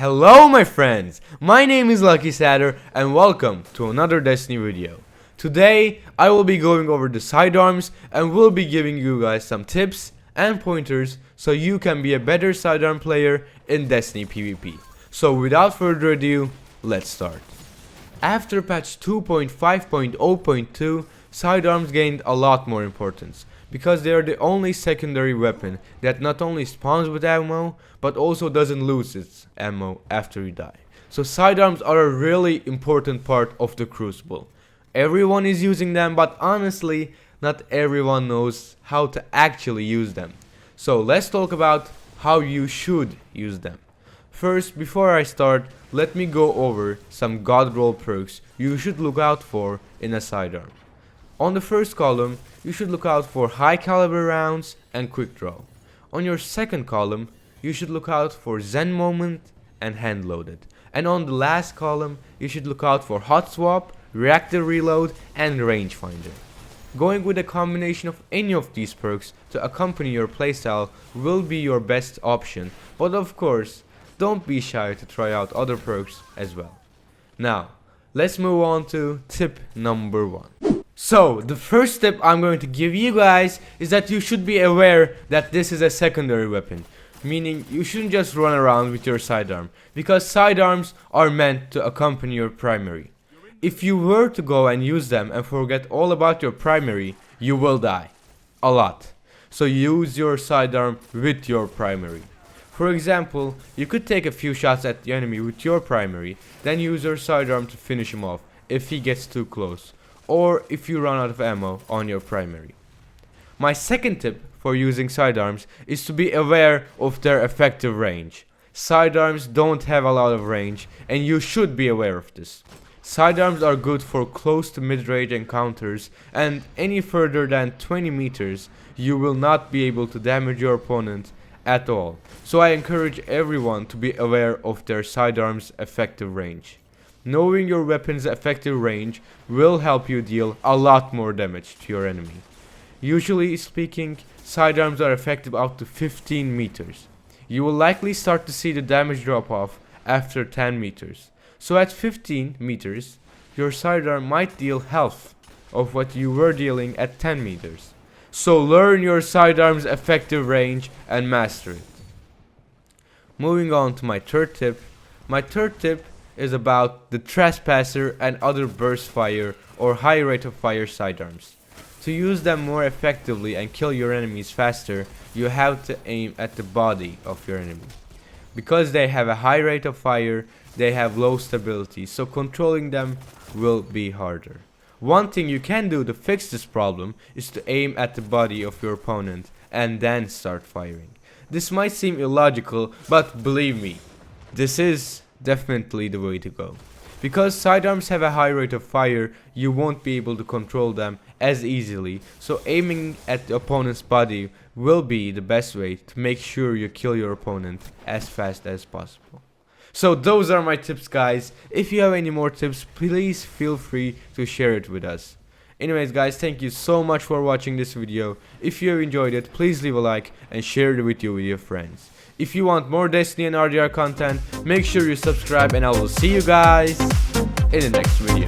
Hello my friends, my name is Lucky Satter and welcome to another Destiny video. Today I will be going over the sidearms and will be giving you guys some tips and pointers so you can be a better sidearm player in Destiny PvP. So without further ado, let's start. After patch 2.5.0.2, sidearms gained a lot more importance, because they are the only secondary weapon that not only spawns with ammo, but also doesn't lose its ammo after you die. So sidearms are a really important part of the Crucible. Everyone is using them, but honestly, not everyone knows how to actually use them. So let's talk about how you should use them. First, before I start, let me go over some god roll perks you should look out for in a sidearm. On the first column, you should look out for high caliber rounds and quick draw. On your second column, you should look out for Zen moment and hand loaded. And on the last column, you should look out for hot swap, reactive reload and rangefinder. Going with a combination of any of these perks to accompany your playstyle will be your best option, but of course, don't be shy to try out other perks as well. Now, let's move on to tip number 1. So, the first tip I'm going to give you guys is that you should be aware that this is a secondary weapon. Meaning, you shouldn't just run around with your sidearm, because sidearms are meant to accompany your primary. If you were to go and use them and forget all about your primary, you will die. A lot. So use your sidearm with your primary. For example, you could take a few shots at the enemy with your primary, then use your sidearm to finish him off if he gets too close, or if you run out of ammo on your primary. My second tip for using sidearms is to be aware of their effective range. Sidearms don't have a lot of range, and you should be aware of this. Sidearms are good for close to mid-range encounters, and any further than 20 meters, you will not be able to damage your opponent at all. So I encourage everyone to be aware of their sidearms' effective range. Knowing your weapon's effective range will help you deal a lot more damage to your enemy. Usually speaking, sidearms are effective out to 15 meters. You will likely start to see the damage drop off after 10 meters. So at 15 meters, your sidearm might deal half of what you were dealing at 10 meters. So learn your sidearm's effective range and master it. Moving on to my third tip. My third tip is about the Trespasser and other burst fire or high rate of fire sidearms. To use them more effectively and kill your enemies faster, you have to aim at the body of your enemy. Because they have a high rate of fire, they have low stability, so controlling them will be harder. One thing you can do to fix this problem is to aim at the body of your opponent and then start firing. This might seem illogical, but believe me, this is definitely the way to go. Because sidearms have a high rate of fire, you won't be able to control them as easily, so aiming at the opponent's body will be the best way to make sure you kill your opponent as fast as possible. So those are my tips, guys. If you have any more tips, please feel free to share it with us. Anyways guys, thank you so much for watching this video. If you have enjoyed it, please leave a like and share the video with your friends. If you want more Destiny and RDR content, make sure you subscribe, and I will see you guys in the next video.